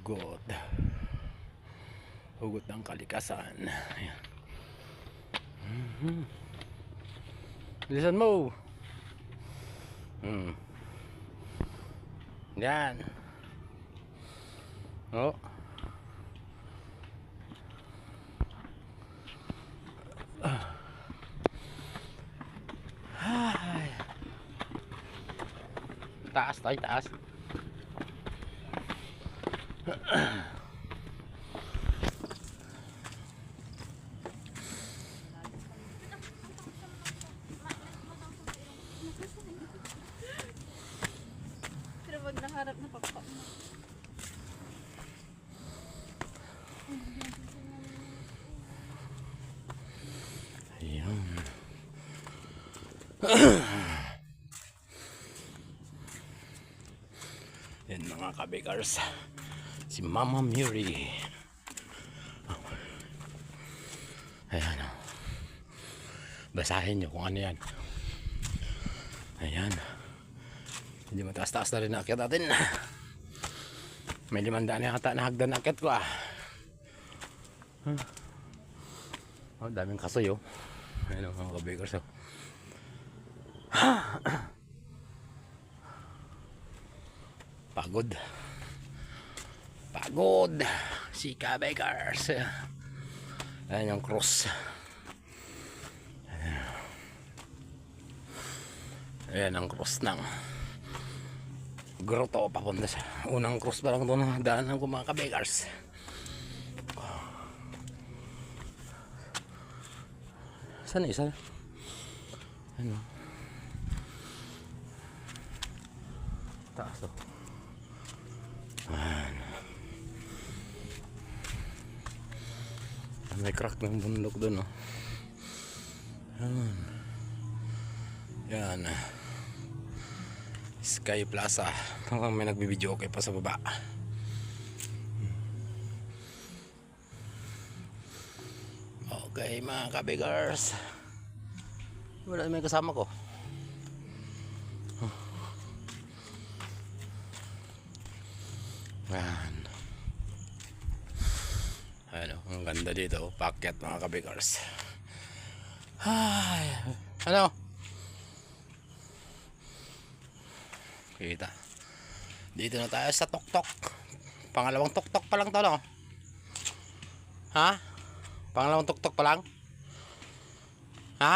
hugot. Hugot ng kalikasan. Ayan. Bilisan mo. Yan. Oh. Ay. Taas tayo, taas. Pero wag naharap na papa mo. Ayan. Yan mga kabikers, si Mama Mary. Ayan o. Basahin nyo kung ano yan. Ayan. Hindi mataas-taas na rin na akyat natin. May 500 na yata na hagdan na akyat ko ah. Oh, daming kasoy oh. Ayan o mga kabikers oh. Pagod. Pagod. Si kabikers. Ayan yung cross. Ayan ang cross ng grotto papunta sa unang cross pa lang ito na daanan ko mga kabikers. Saan isa? Ano? Taas to. Ayan. May crack ng bundok doon oh. Ayan. Yan. Sky Plaza. May nagbibideo okay pa sa baba. Okay mga kabigers. Wala may kasama ko. Yan. Ano, ang ganda dito. Packet mga kabigers. Ay, ano? Kita. Dito na tayo sa tuktok. Pangalawang tuktok pa lang to, no? Ha? Pangalawang tuktok pa lang? Ha?